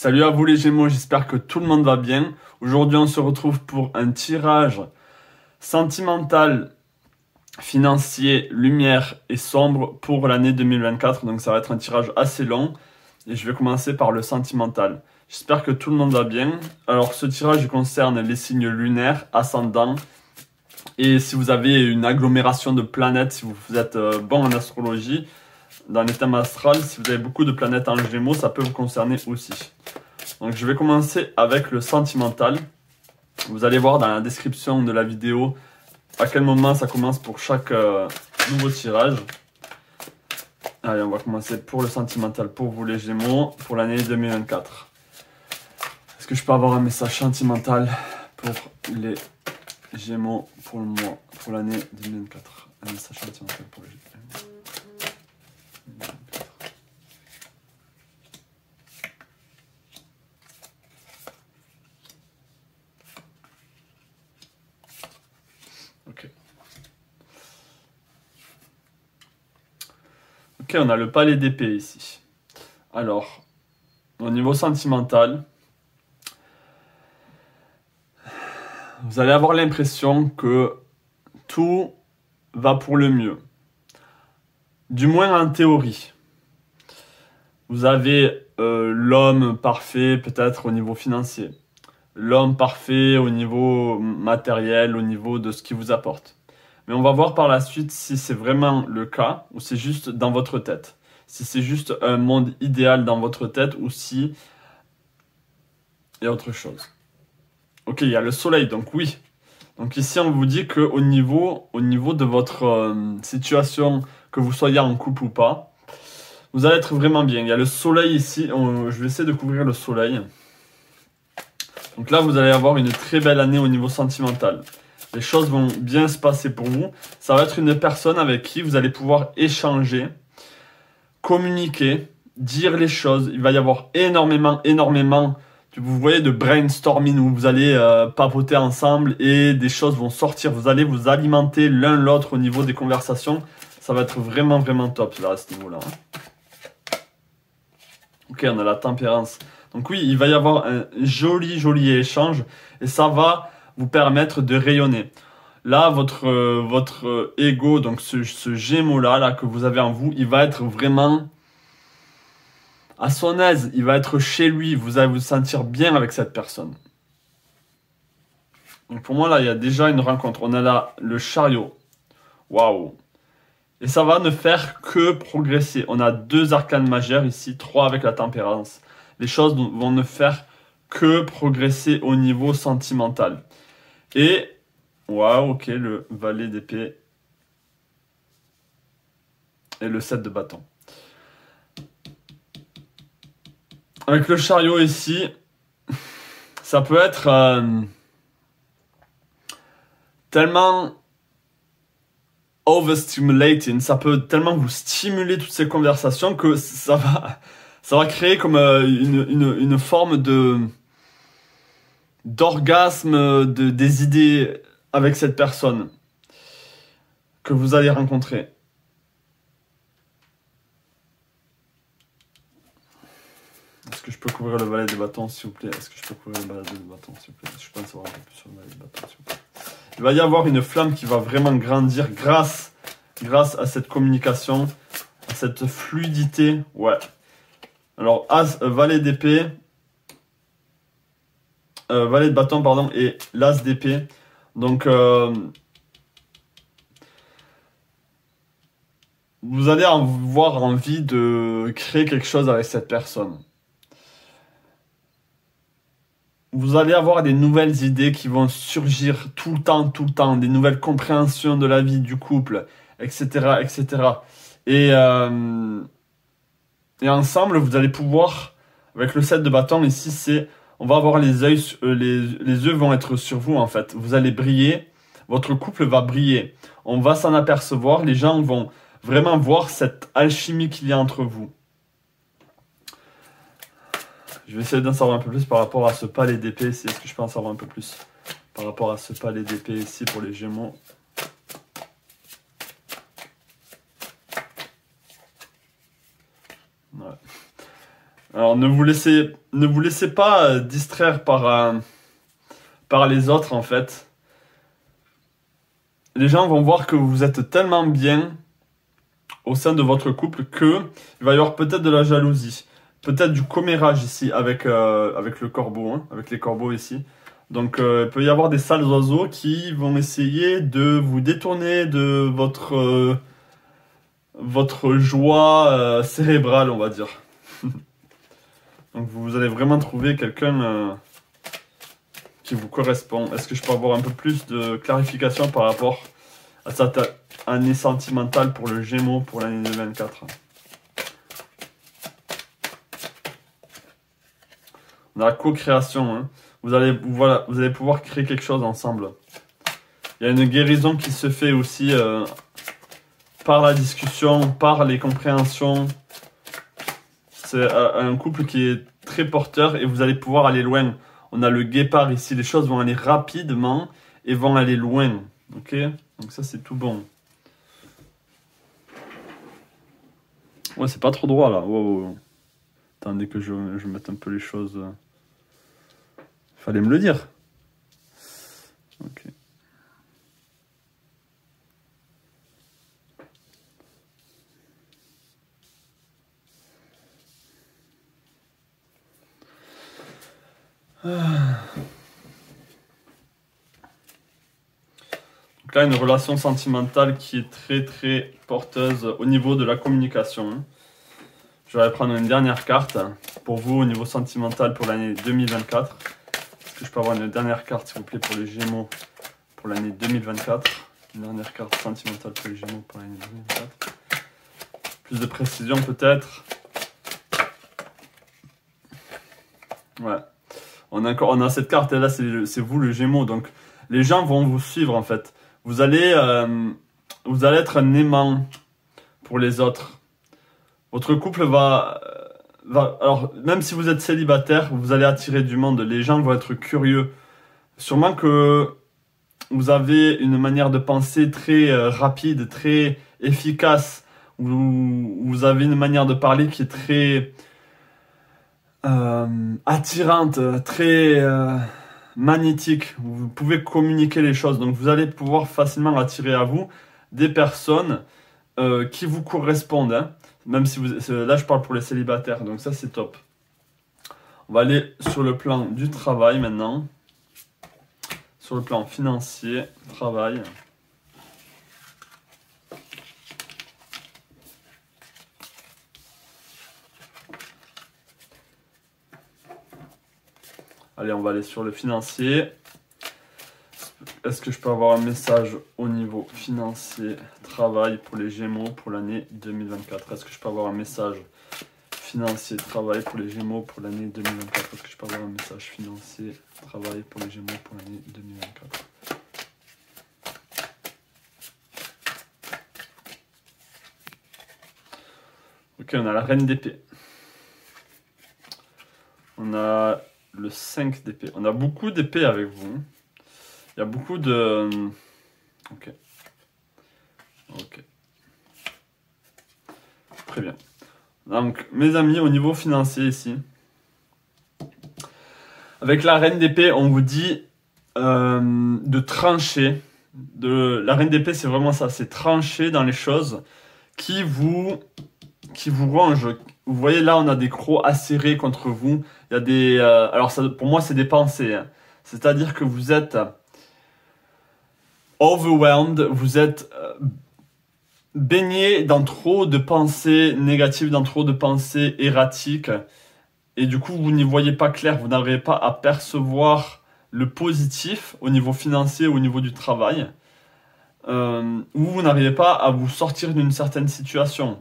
Salut à vous les Gémeaux, j'espère que tout le monde va bien. Aujourd'hui on se retrouve pour un tirage sentimental, financier, lumière et sombre pour l'année 2024. Donc ça va être un tirage assez long et je vais commencer par le sentimental. J'espère que tout le monde va bien. Alors ce tirage concerne les signes lunaires, ascendants. Et si vous avez une agglomération de planètes, si vous êtes bon en astrologie, dans les thèmes astral, si vous avez beaucoup de planètes en Gémeaux, ça peut vous concerner aussi. Donc je vais commencer avec le sentimental. Vous allez voir dans la description de la vidéo à quel moment ça commence pour chaque nouveau tirage. Allez, on va commencer pour le sentimental pour vous les Gémeaux pour l'année 2024. Est-ce que je peux avoir un message sentimental pour les Gémeaux pour le mois, pour l'année 2024? Un message sentimental pour les Gémeaux. Ok, on a le palais d'épée ici. Alors, au niveau sentimental, vous allez avoir l'impression que tout va pour le mieux. Du moins en théorie. Vous avez l'homme parfait peut-être au niveau financier. L'homme parfait au niveau matériel, au niveau de ce qu'il vous apporte. Mais on va voir par la suite si c'est vraiment le cas ou c'est juste dans votre tête. Si c'est juste un monde idéal dans votre tête ou si il y a autre chose. Ok, il y a le soleil, donc oui. Donc ici, on vous dit qu'au niveau de votre situation, que vous soyez en couple ou pas, vous allez être vraiment bien. Il y a le soleil ici. Je vais essayer de couvrir le soleil. Donc là, vous allez avoir une très belle année au niveau sentimental. Les choses vont bien se passer pour vous. Ça va être une personne avec qui vous allez pouvoir échanger, communiquer, dire les choses. Il va y avoir énormément, vous voyez, de brainstorming où vous allez papoter ensemble et des choses vont sortir. Vous allez vous alimenter l'un l'autre au niveau des conversations. Ça va être vraiment, vraiment top là, à ce niveau-là. Ok, on a la tempérance. Donc oui, il va y avoir un joli échange et ça va vous permettre de rayonner. Là, votre ego, donc ce Gémeaux-là que vous avez en vous, il va être vraiment à son aise. Il va être chez lui. Vous allez vous sentir bien avec cette personne. Donc pour moi, là, il y a déjà une rencontre. On a là le chariot. Waouh! Et ça va ne faire que progresser. On a 2 arcanes majeures ici, 3 avec la tempérance. Les choses vont ne faire que progresser au niveau sentimental. Et, waouh, ok, le valet d'épée et le 7 de bâton. Avec le chariot ici, ça peut être tellement overstimulating, ça peut tellement vous stimuler toutes ces conversations que ça va créer comme une forme d'orgasme des idées avec cette personne que vous allez rencontrer. Est-ce que je peux couvrir le valet de bâton s'il vous plaît? Est-ce que je peux couvrir le valet de bâton s'il vous plaît? Je pense savoir un peu plus sur le valet de bâton s'il vous plaît. Il va y avoir une flamme qui va vraiment grandir grâce à cette communication, à cette fluidité. Ouais. Alors, valet d'épée, valet de bâton, pardon, et l'as d'épée. Donc, vous allez avoir envie de créer quelque chose avec cette personne. Vous allez avoir des nouvelles idées qui vont surgir tout le temps, des nouvelles compréhensions de la vie, du couple, etc., etc. Et ensemble, vous allez pouvoir, avec le 7 de bâton, ici, on va avoir les yeux vont être sur vous, en fait. Vous allez briller, votre couple va briller. On va s'en apercevoir, les gens vont vraiment voir cette alchimie qu'il y a entre vous. Je vais essayer d'en savoir un peu plus par rapport à ce palais d'épée ici. Est-ce que je peux en savoir un peu plus par rapport à ce palais d'épée ici pour les Gémeaux? Ouais. Alors ne vous laissez pas distraire par les autres en fait. Les gens vont voir que vous êtes tellement bien au sein de votre couple que il va y avoir peut-être de la jalousie, peut-être du commérage ici avec le corbeau, hein, avec les corbeaux ici. Donc il peut y avoir des sales oiseaux qui vont essayer de vous détourner de votre joie cérébrale, on va dire. Donc vous allez vraiment trouver quelqu'un qui vous correspond. Est-ce que je peux avoir un peu plus de clarification par rapport à cette année sentimentale pour le Gémeaux pour l'année 2024? On a la co-création. Hein. Vous allez pouvoir créer quelque chose ensemble. Il y a une guérison qui se fait aussi par la discussion, par les compréhensions. C'est un couple qui est très porteur et vous allez pouvoir aller loin. On a le guépard ici, les choses vont aller rapidement et vont aller loin. Ok? Donc ça c'est tout bon. Ouais, c'est pas trop droit là. Wow. Attendez que je mette un peu les choses. Fallait me le dire. Ok. Donc là, une relation sentimentale qui est très très porteuse au niveau de la communication. Je vais prendre une dernière carte pour vous au niveau sentimental pour l'année 2024. Est-ce que je peux avoir une dernière carte s'il vous plaît pour les Gémeaux pour l'année 2024? Une dernière carte sentimentale pour les Gémeaux pour l'année 2024. Plus de précision peut-être. Ouais. On a cette carte et là c'est vous le Gémeaux. Donc les gens vont vous suivre en fait. Vous allez être un aimant pour les autres. Votre couple va... Alors, même si vous êtes célibataire, vous allez attirer du monde. Les gens vont être curieux. Sûrement que vous avez une manière de penser très rapide, très efficace. Vous avez une manière de parler qui est très attirante, très magnétique. Vous pouvez communiquer les choses. Donc, vous allez pouvoir facilement attirer à vous des personnes qui vous correspondent. Hein. Même si là, je parle pour les célibataires. Donc, ça, c'est top. On va aller sur le plan du travail maintenant. Sur le plan financier, travail. Allez, on va aller sur le financier. Est-ce que je peux avoir un message au niveau financier, travail pour les Gémeaux pour l'année 2024? Est-ce que je peux avoir un message financier, travail pour les Gémeaux pour l'année 2024? Est-ce que je peux avoir un message financier, travail pour les Gémeaux pour l'année 2024? Ok, on a la reine d'épée. On a le 5 d'épée. On a beaucoup d'épées avec vous. Il y a beaucoup de... Ok. Très bien. Donc, mes amis, au niveau financier ici, avec la reine d'épée, on vous dit de trancher. La reine d'épée, c'est vraiment ça. C'est trancher dans les choses qui vous rongent. Vous voyez, là, on a des crocs acérés contre vous. Il y a des... alors, ça, pour moi, c'est des pensées. Hein. C'est-à-dire que vous êtes... overwhelmed, vous êtes baigné dans trop de pensées négatives, dans trop de pensées erratiques, et du coup vous n'y voyez pas clair, vous n'arrivez pas à percevoir le positif au niveau financier, au niveau du travail, ou vous n'arrivez pas à vous sortir d'une certaine situation.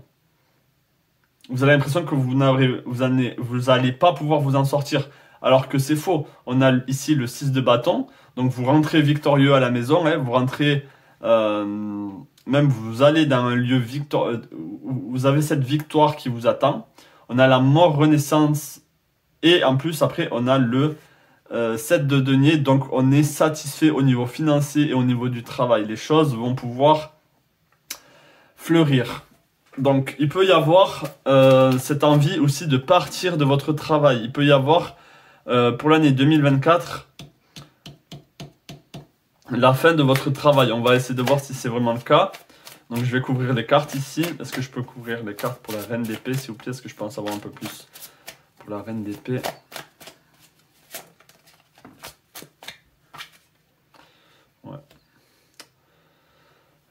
Vous avez l'impression que vous n'allez pas pouvoir vous en sortir, alors que c'est faux. On a ici le 6 de bâton. Donc vous rentrez victorieux à la maison, hein, vous rentrez, même vous allez dans un lieu victorieux, vous avez cette victoire qui vous attend. On a la mort renaissance et en plus après on a le 7 de denier, donc on est satisfait au niveau financier et au niveau du travail. Les choses vont pouvoir fleurir. Donc, il peut y avoir cette envie aussi de partir de votre travail. Il peut y avoir, pour l'année 2024, la fin de votre travail. On va essayer de voir si c'est vraiment le cas. Donc, je vais couvrir les cartes ici. Est-ce que je peux couvrir les cartes pour la reine d'épée, s'il vous plaît? Est-ce que je peux en savoir un peu plus pour la reine d'épée? Ouais.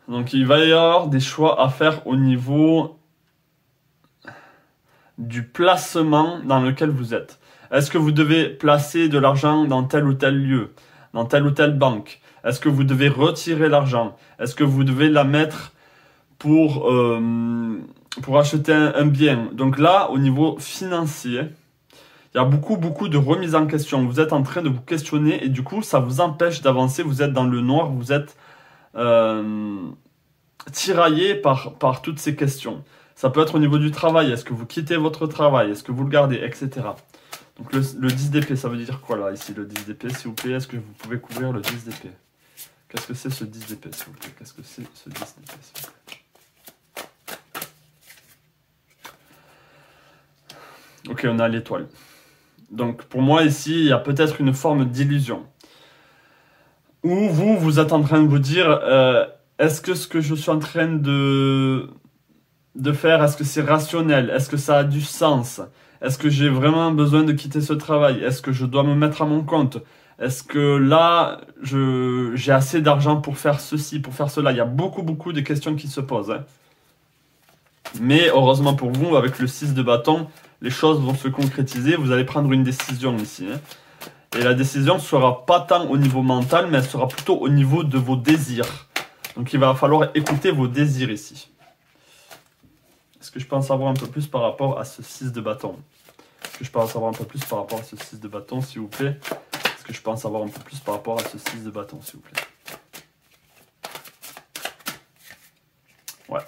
Donc, il va y avoir des choix à faire au niveau du placement dans lequel vous êtes. Est-ce que vous devez placer de l'argent dans tel ou tel lieu, dans telle ou telle banque? Est-ce que vous devez retirer l'argent? Est-ce que vous devez la mettre pour acheter un bien? Donc là, au niveau financier, il y a beaucoup de remises en question. Vous êtes en train de vous questionner et du coup, ça vous empêche d'avancer. Vous êtes dans le noir, vous êtes tiraillé par toutes ces questions. Ça peut être au niveau du travail. Est-ce que vous quittez votre travail? Est-ce que vous le gardez? Etc. Donc le 10 d'épée, ça veut dire quoi là, ici, le 10 d'épée, s'il vous plaît? Est-ce que vous pouvez couvrir le 10 d'épée? Qu'est-ce que c'est ce 10 d'épée, s'il vous plaît? Qu'est-ce que c'est ce 10 d'épée, s'il vous plaît? Ok, on a l'étoile. Donc pour moi ici, il y a peut-être une forme d'illusion. Ou vous êtes en train de vous dire, est-ce que ce que je suis en train de faire, est-ce que c'est rationnel? Est-ce que ça a du sens? Est-ce que j'ai vraiment besoin de quitter ce travail? Est-ce que je dois me mettre à mon compte? Est-ce que là, j'ai assez d'argent pour faire ceci, pour faire cela? Il y a beaucoup de questions qui se posent. Hein. Mais heureusement pour vous, avec le 6 de bâton, les choses vont se concrétiser. Vous allez prendre une décision ici. Hein. Et la décision ne sera pas tant au niveau mental, mais elle sera plutôt au niveau de vos désirs. Donc il va falloir écouter vos désirs ici. Est-ce que je peux en savoir un peu plus par rapport à ce 6 de bâton? Est-ce que je peux en savoir un peu plus par rapport à ce 6 de bâton, s'il vous plaît? Est-ce que je peux en savoir un peu plus par rapport à ce 6 de bâton, s'il vous plaît? Ouais.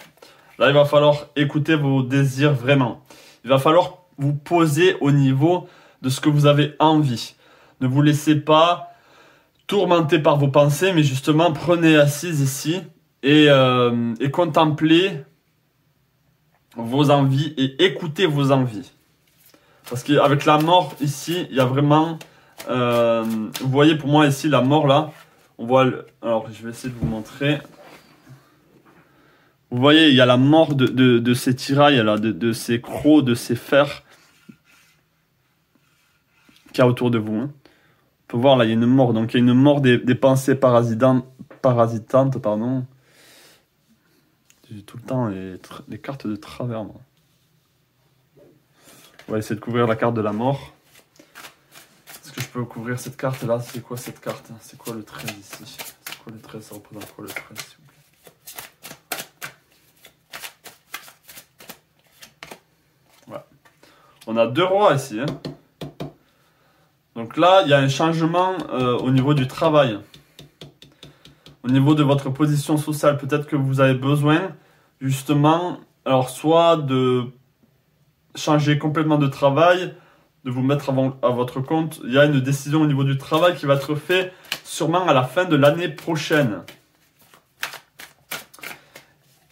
Là, il va falloir écouter vos désirs vraiment. Il va falloir vous poser au niveau de ce que vous avez envie. Ne vous laissez pas tourmenter par vos pensées, mais justement, prenez assise ici et contemplez vos envies et écoutez vos envies. Parce qu'avec la mort ici, il y a vraiment... vous voyez pour moi ici la mort là. On voit... Alors je vais essayer de vous montrer. Vous voyez, il y a la mort de ces tirailles là, de ces crocs, de ces fers qu'il y a autour de vous. Hein. On peut voir là, il y a une mort. Donc il y a une mort des pensées parasitantes. Pardon. J'ai tout le temps les cartes de travers. Moi. On va essayer de couvrir la carte de la mort. Est-ce que je peux couvrir cette carte là? C'est quoi cette carte? C'est quoi le 13 ici? C'est quoi le 13? Ça représente quoi le 13 s'il vous plaît? Ouais. On a 2 rois ici. Hein. Donc là, il y a un changement au niveau du travail. Au niveau de votre position sociale. Peut-être que vous avez besoin justement, alors soit de changer complètement de travail, de vous mettre à votre compte. Il y a une décision au niveau du travail qui va être faite sûrement à la fin de l'année prochaine.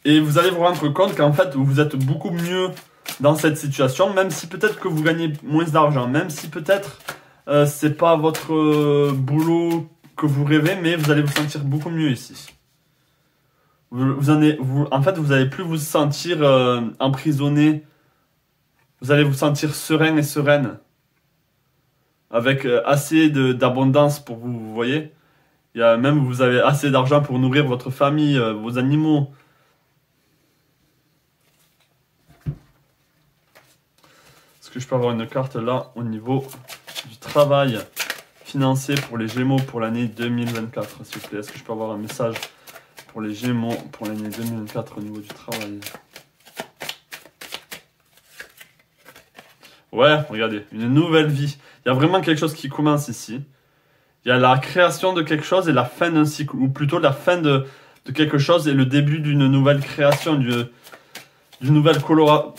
Et vous allez vous rendre compte qu'en fait, vous êtes beaucoup mieux dans cette situation, même si peut-être que vous gagnez moins d'argent, même si peut-être c'est pas votre boulot que vous rêvez, mais vous allez vous sentir beaucoup mieux ici. En fait, vous allez plus vous sentir emprisonné. Vous allez vous sentir serein et sereine. Avec assez d'abondance pour vous, vous voyez. Il y a même vous avez assez d'argent pour nourrir votre famille, vos animaux. Est-ce que je peux avoir une carte là au niveau du travail financier pour les Gémeaux pour l'année 2024, s'il vous plaît? Est-ce que je peux avoir un message pour les Gémeaux pour l'année 2024 au niveau du travail? Ouais, regardez, une nouvelle vie. Il y a vraiment quelque chose qui commence ici. Il y a la création de quelque chose et la fin d'un cycle, ou plutôt la fin de quelque chose et le début d'une nouvelle création, d'une nouvelle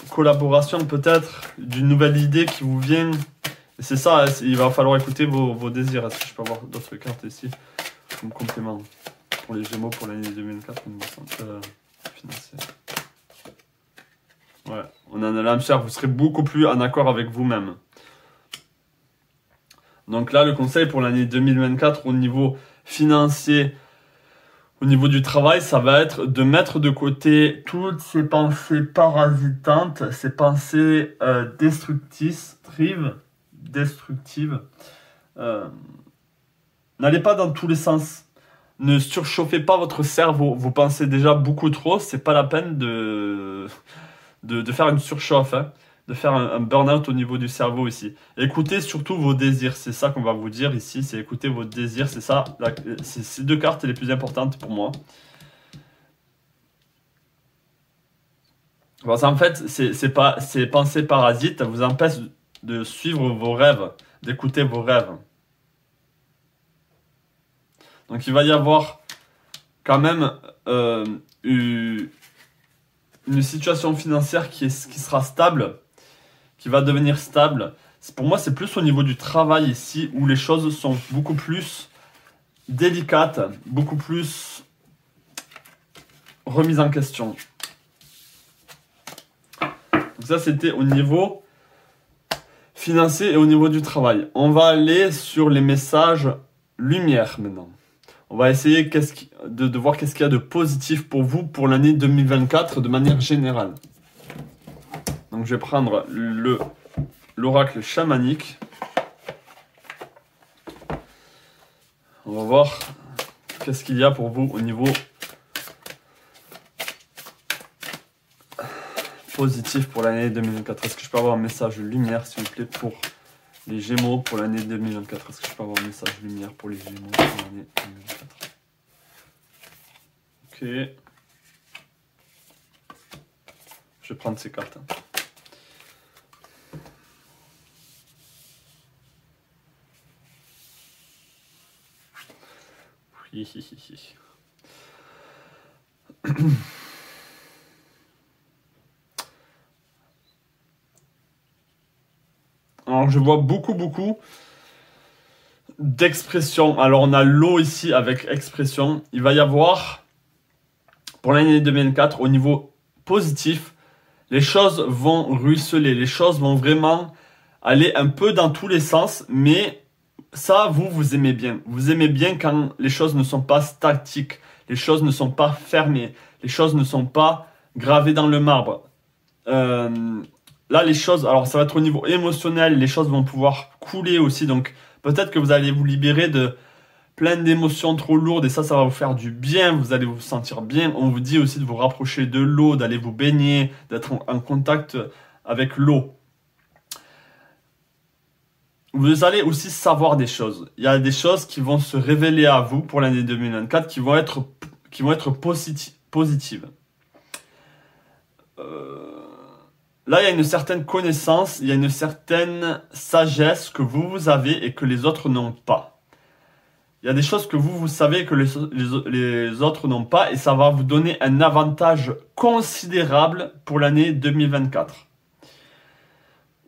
collaboration peut-être, d'une nouvelle idée qui vous vient. Et c'est ça, il va falloir écouter vos désirs. Est-ce que je peux avoir d'autres cartes ici comme complément pour les Gémeaux pour l'année 2004 financière? Ouais, on a l'âme sœur, vous serez beaucoup plus en accord avec vous-même. Donc là, le conseil pour l'année 2024 au niveau financier, au niveau du travail, ça va être de mettre de côté toutes ces pensées parasitantes, ces pensées destructives. N'allez pas dans tous les sens. Ne surchauffez pas votre cerveau. Vous pensez déjà beaucoup trop. C'est pas la peine de faire une surchauffe, hein, de faire un burn-out au niveau du cerveau ici. Écoutez surtout vos désirs. C'est ça qu'on va vous dire ici. C'est écouter vos désirs. C'est ça. C'est ces deux cartes les plus importantes pour moi. Parce qu'en fait, ces pensées parasites vous empêchent de suivre vos rêves, d'écouter vos rêves. Donc il va y avoir quand même une situation financière qui sera stable, qui va devenir stable. Pour moi, c'est plus au niveau du travail ici, où les choses sont beaucoup plus délicates, beaucoup plus remises en question. Donc ça, c'était au niveau financier et au niveau du travail. On va aller sur les messages lumière maintenant. On va essayer de voir qu'est-ce qu'il y a de positif pour vous pour l'année 2024 de manière générale. Donc je vais prendre l'oracle chamanique. On va voir qu'est-ce qu'il y a pour vous au niveau positif pour l'année 2024. Est-ce que je peux avoir un message lumière s'il vous plaît pour les Gémeaux pour l'année 2024? Est-ce que je peux avoir un message lumière pour les Gémeaux pour l'année 2024? Ok. Je vais prendre ces cartes. Oui. Alors je vois beaucoup d'expressions. Alors on a l'eau ici avec expression. Il va y avoir pour l'année 2004 au niveau positif, les choses vont ruisseler, les choses vont vraiment aller un peu dans tous les sens, mais ça vous aimez bien. Vous aimez bien quand les choses ne sont pas statiques, les choses ne sont pas fermées, les choses ne sont pas gravées dans le marbre. Là, les choses, alors ça va être au niveau émotionnel, les choses vont pouvoir couler aussi. Donc, peut-être que vous allez vous libérer de plein d'émotions trop lourdes et ça va vous faire du bien. Vous allez vous sentir bien. On vous dit aussi de vous rapprocher de l'eau, d'aller vous baigner, d'être en contact avec l'eau. Vous allez aussi savoir des choses. Il y a des choses qui vont se révéler à vous pour l'année 2024 qui vont être positives. Là, il y a une certaine connaissance, il y a une certaine sagesse que vous avez et que les autres n'ont pas. Il y a des choses que vous savez et que les autres n'ont pas et ça va vous donner un avantage considérable pour l'année 2024.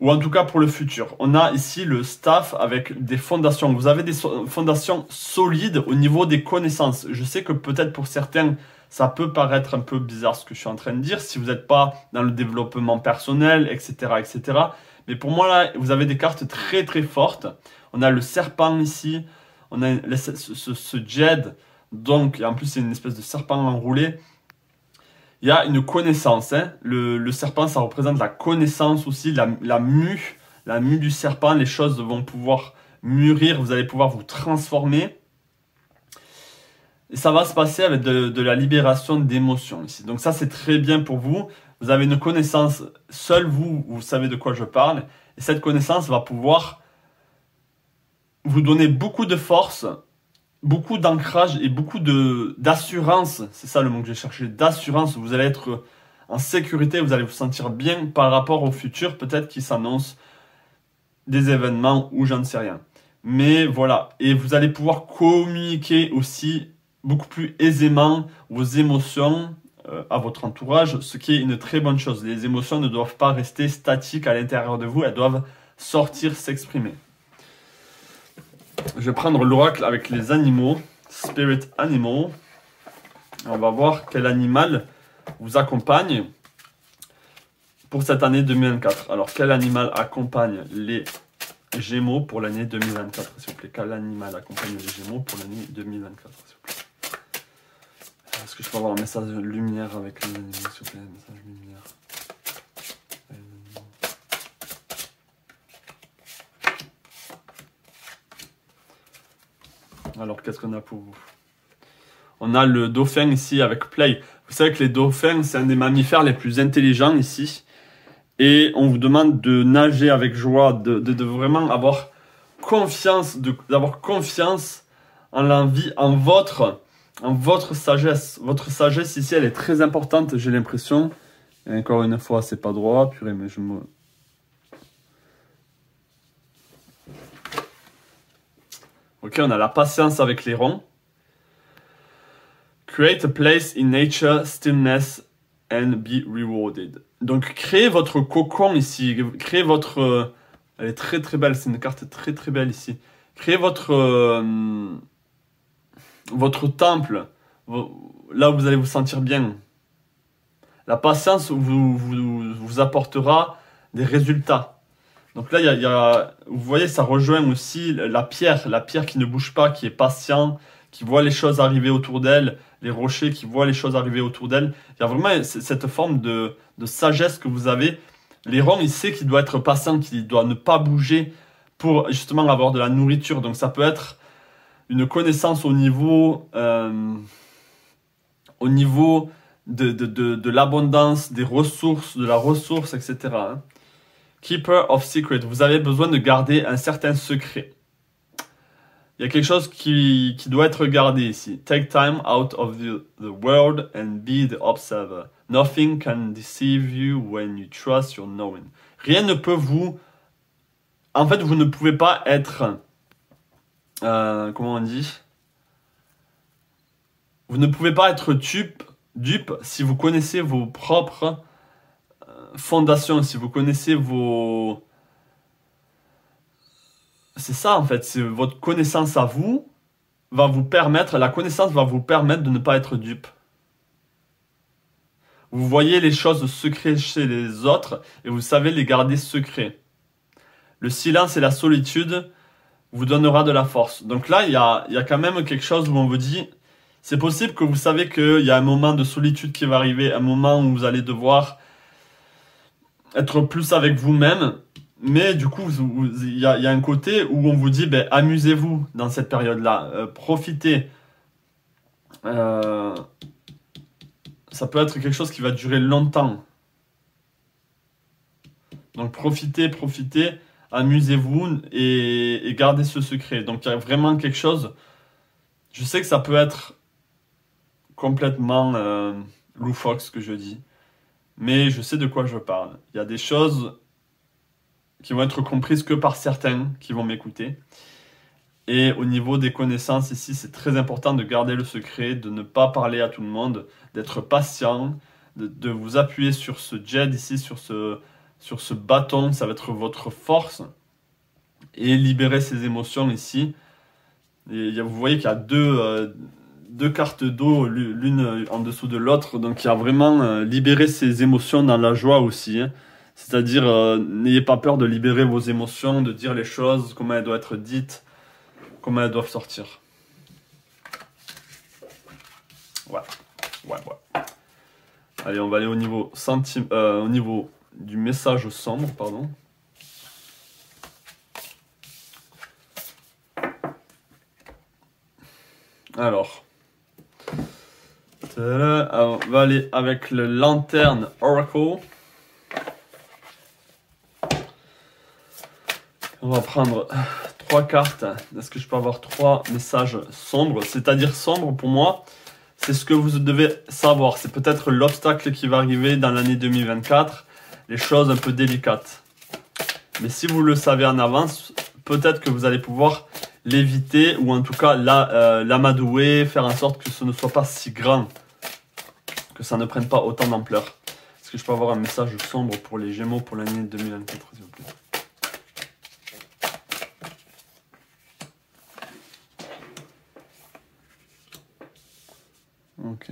Ou en tout cas pour le futur. On a ici le staff avec des fondations. Vous avez des fondations solides au niveau des connaissances. Je sais que peut-être pour certains, ça peut paraître un peu bizarre ce que je suis en train de dire, si vous n'êtes pas dans le développement personnel, etc., etc. Mais pour moi, là, vous avez des cartes très très fortes. On a le serpent ici, on a ce Jed, donc, et en plus c'est une espèce de serpent enroulé. Il y a une connaissance. Hein. Le serpent, ça représente la connaissance aussi, la mue du serpent. Les choses vont pouvoir mûrir, vous allez pouvoir vous transformer. Et ça va se passer avec de la libération d'émotions ici. Donc ça, c'est très bien pour vous. Vous avez une connaissance, seul vous savez de quoi je parle. Et cette connaissance va pouvoir vous donner beaucoup de force, beaucoup d'ancrage et beaucoup d'assurance. C'est ça le mot que j'ai cherché, d'assurance. Vous allez être en sécurité, vous allez vous sentir bien par rapport au futur. Peut-être qu'il s'annonce des événements ou j'en sais rien. Mais voilà, et vous allez pouvoir communiquer aussi beaucoup plus aisément vos émotions à votre entourage, ce qui est une très bonne chose. Les émotions ne doivent pas rester statiques à l'intérieur de vous, elles doivent sortir, s'exprimer. Je vais prendre l'oracle avec les animaux, Spirit Animal. On va voir quel animal vous accompagne pour cette année 2024. Alors, quel animal accompagne les Gémeaux pour l'année 2024, s'il vous plaît? Quel animal accompagne les Gémeaux pour l'année 2024, s'il vous plaît? Est-ce que je peux avoir un message de lumière avec les animaux, s'il vous plaît? Message lumière. Alors, qu'est-ce qu'on a pour vous? On a le dauphin ici avec Play. Vous savez que les dauphins, c'est un des mammifères les plus intelligents ici. Et on vous demande de nager avec joie, de vraiment avoir confiance, d'avoir confiance en l'envie, en votre sagesse. Votre sagesse ici, elle est très importante, j'ai l'impression. Et encore une fois, c'est pas droit. Purée, mais je me... Ok, on a la patience avec les ronds. Create a place in nature, stillness and be rewarded. Donc, créez votre cocon ici. Créez votre... elle est très très belle. C'est une carte très très belle ici. Créez votre temple. Là où vous allez vous sentir bien. La patience vous apportera des résultats. Donc là, vous voyez, ça rejoint aussi la pierre qui ne bouge pas, qui est patient, qui voit les choses arriver autour d'elle, les rochers qui voient les choses arriver autour d'elle. Il y a vraiment cette forme de sagesse que vous avez. L'héron, il sait qu'il doit être patient, qu'il doit ne pas bouger pour justement avoir de la nourriture. Donc ça peut être une connaissance au niveau de l'abondance, des ressources, de la ressource, etc. hein. Keeper of secret. Vous avez besoin de garder un certain secret. Il y a quelque chose qui doit être gardé ici. Take time out of the world and be the observer. Nothing can deceive you when you trust your knowing. Rien ne peut vous... En fait, vous ne pouvez pas être... comment on dit? Vous ne pouvez pas être dupe si vous connaissez vos propres fondations, si vous connaissez vos... C'est ça en fait, c'est votre connaissance à vous va vous permettre, la connaissance va vous permettre de ne pas être dupe. Vous voyez les choses secrètes chez les autres et vous savez les garder secrets. Le silence et la solitude vous donnera de la force. Donc là, il y a quand même quelque chose où on vous dit, c'est possible que vous savez qu'il y a un moment de solitude qui va arriver, un moment où vous allez devoir être plus avec vous-même. Mais du coup, il y a un côté où on vous dit, ben, amusez-vous dans cette période-là, profitez. Ça peut être quelque chose qui va durer longtemps. Donc profitez, amusez-vous et gardez ce secret. Donc il y a vraiment quelque chose. Je sais que ça peut être complètement loufoque ce que je dis, mais je sais de quoi je parle. Il y a des choses qui vont être comprises que par certains qui vont m'écouter. Et au niveau des connaissances ici, c'est très important de garder le secret, de ne pas parler à tout le monde, d'être patient, de vous appuyer sur ce jet ici, sur ce bâton, ça va être votre force. Et libérer ses émotions ici. Et vous voyez qu'il y a deux cartes d'eau, l'une en dessous de l'autre. Donc il y a vraiment libérer ses émotions dans la joie aussi. Hein. C'est-à-dire, n'ayez pas peur de libérer vos émotions, de dire les choses, comment elles doivent être dites, comment elles doivent sortir. Ouais. Allez, on va aller au niveau, au niveau du message sombre, pardon. Alors, on va aller avec le Lanterne Oracle. On va prendre 3 cartes. Est-ce que je peux avoir 3 messages sombres? C'est-à-dire sombre pour moi, c'est ce que vous devez savoir. C'est peut-être l'obstacle qui va arriver dans l'année 2024, les choses un peu délicates. Mais si vous le savez en avance, peut-être que vous allez pouvoir l'éviter ou en tout cas l'amadouer, faire en sorte que ce ne soit pas si grand, que ça ne prenne pas autant d'ampleur. Est-ce que je peux avoir un message sombre pour les Gémeaux pour l'année 2024, s'il vous plaît? Ok.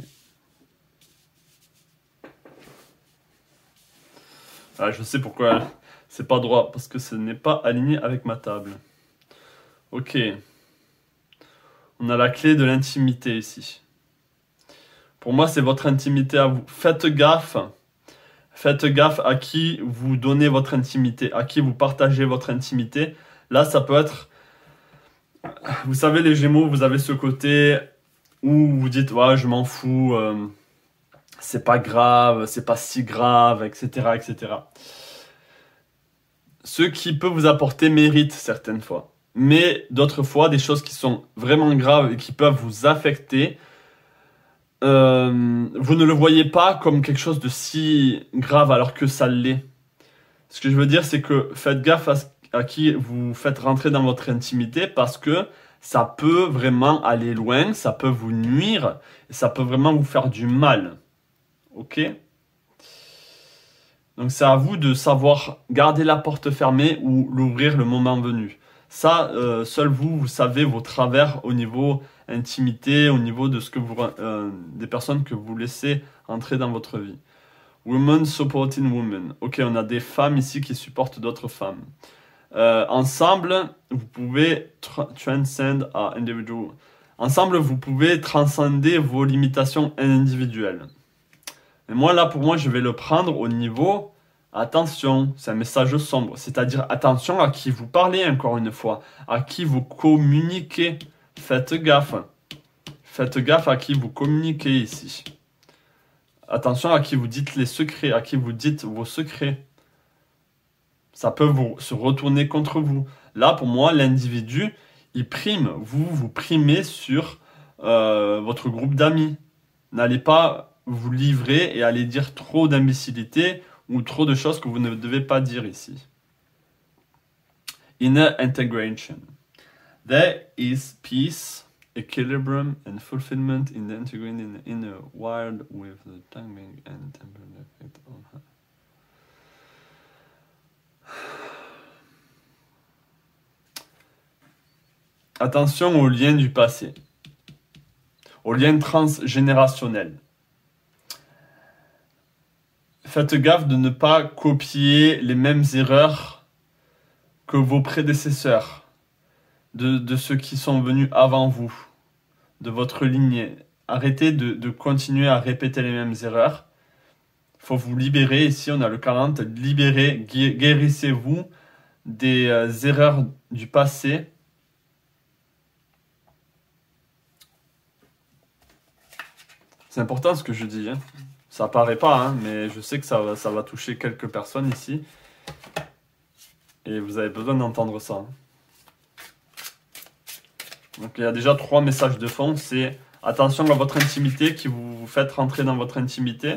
Ah, je sais pourquoi c'est pas droit, parce que ce n'est pas aligné avec ma table. Ok. On a la clé de l'intimité ici. Pour moi, c'est votre intimité à vous. Faites gaffe. Faites gaffe à qui vous donnez votre intimité, à qui vous partagez votre intimité. Là, ça peut être... Vous savez, les Gémeaux, vous avez ce côté où vous dites, ouais, je m'en fous, c'est pas grave, c'est pas si grave, etc., etc. Ce qui peut vous apporter mérite certaines fois. Mais d'autres fois, des choses qui sont vraiment graves et qui peuvent vous affecter, vous ne le voyez pas comme quelque chose de si grave alors que ça l'est. Ce que je veux dire, c'est que faites gaffe à qui vous faites rentrer dans votre intimité parce que ça peut vraiment aller loin, ça peut vous nuire et ça peut vraiment vous faire du mal. Ok? Donc c'est à vous de savoir garder la porte fermée ou l'ouvrir le moment venu. Ça, seul vous savez vos travers au niveau intimité, au niveau de ce que vous, des personnes que vous laissez entrer dans votre vie. Women supporting women. Ok, on a des femmes ici qui supportent d'autres femmes. Ensemble, vous pouvez transcend à individual. Ensemble, vous pouvez transcender vos limitations individuelles. Mais moi, là, pour moi, je vais le prendre au niveau attention. C'est un message sombre. C'est-à-dire attention à qui vous parlez, encore une fois. À qui vous communiquez. Faites gaffe. Faites gaffe à qui vous communiquez ici. Attention à qui vous dites les secrets, à qui vous dites vos secrets. Ça peut se retourner contre vous. Là, pour moi, l'individu, il prime. Vous primez sur votre groupe d'amis. N'allez pas vous livrer et aller dire trop d'imbécilités ou trop de choses que vous ne devez pas dire ici. Inner integration. There is peace, equilibrium and fulfillment in the integrating the inner wired with the timing and temporal effect on her. Attention aux liens du passé, aux liens transgénérationnels. Faites gaffe de ne pas copier les mêmes erreurs que vos prédécesseurs, de ceux qui sont venus avant vous, de votre lignée. Arrêtez de continuer à répéter les mêmes erreurs. Il faut vous libérer. Ici, on a le 40. Libérez, guérissez-vous des erreurs du passé. C'est important ce que je dis. Hein. Ça paraît pas, hein, mais je sais que ça va toucher quelques personnes ici. Et vous avez besoin d'entendre ça. Hein. Donc il y a déjà 3 messages de fond. C'est attention à votre intimité, qui vous faites rentrer dans votre intimité.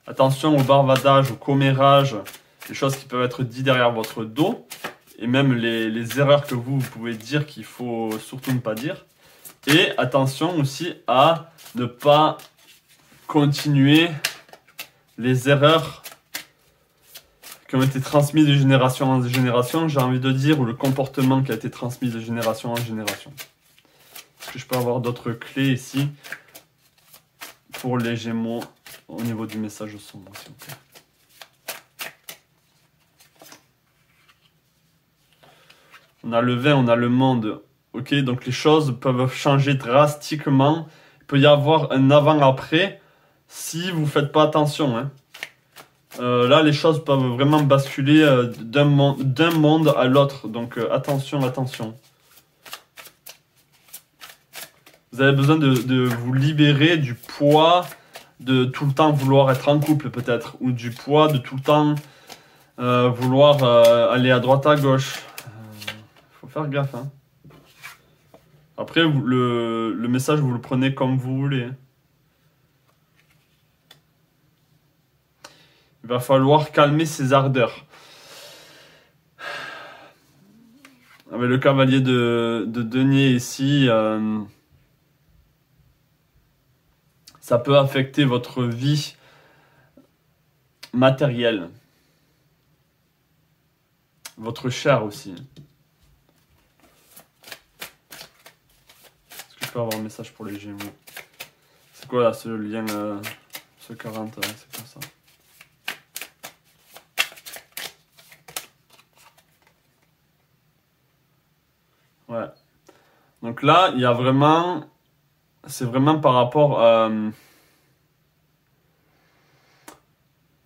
Attention au bavardage, au commérage, les choses qui peuvent être dites derrière votre dos. Et même les erreurs que vous pouvez dire qu'il faut surtout ne pas dire. Et attention aussi à ne pas continuer les erreurs qui ont été transmises de génération en génération, j'ai envie de dire, ou le comportement qui a été transmis de génération en génération. Est-ce que je peux avoir d'autres clés ici pour les Gémeaux au niveau du message sombre, s'il vous plaît. On a le vin, on a le monde. Ok, donc les choses peuvent changer drastiquement. Il peut y avoir un avant-après si vous ne faites pas attention. Hein. Là, les choses peuvent vraiment basculer d'un monde à l'autre. Donc attention, attention. Vous avez besoin de vous libérer du poids de tout le temps vouloir être en couple peut-être. Ou du poids de tout le temps vouloir aller à droite à gauche. Faut faire gaffe. Hein. Après, le message, vous le prenez comme vous voulez. Il va falloir calmer ses ardeurs. Avec le cavalier de denier ici, ça peut affecter votre vie matérielle. Votre chair aussi. Est-ce que je peux avoir un message pour les Gémeaux? C'est quoi là ce lien, ce 40, c'est comme ça. Ouais. Donc là, il y a vraiment... C'est vraiment par rapport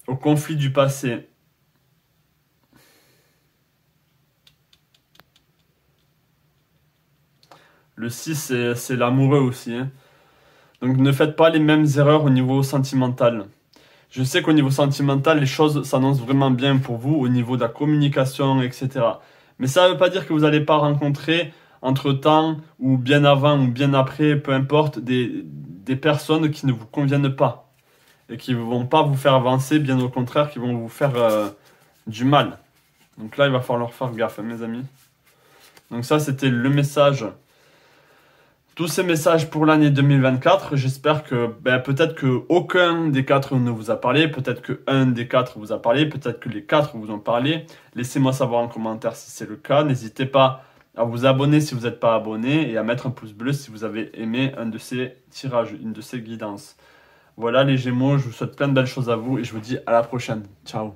au conflit du passé. Le 6, c'est l'amoureux aussi, hein. Donc ne faites pas les mêmes erreurs au niveau sentimental. Je sais qu'au niveau sentimental, les choses s'annoncent vraiment bien pour vous au niveau de la communication, etc. Mais ça ne veut pas dire que vous n'allez pas rencontrer entre-temps ou bien avant ou bien après, peu importe, des personnes qui ne vous conviennent pas et qui ne vont pas vous faire avancer, bien au contraire, qui vont vous faire du mal. Donc là, il va falloir faire gaffe, hein, mes amis. Donc ça, c'était le message. Tous ces messages pour l'année 2024, j'espère que peut-être que aucun des quatre ne vous a parlé, peut-être que un des quatre vous a parlé, peut-être que les quatre vous ont parlé. Laissez-moi savoir en commentaire si c'est le cas. N'hésitez pas à vous abonner si vous n'êtes pas abonné et à mettre un pouce bleu si vous avez aimé un de ces tirages, une de ces guidances. Voilà les Gémeaux, je vous souhaite plein de belles choses à vous et je vous dis à la prochaine. Ciao.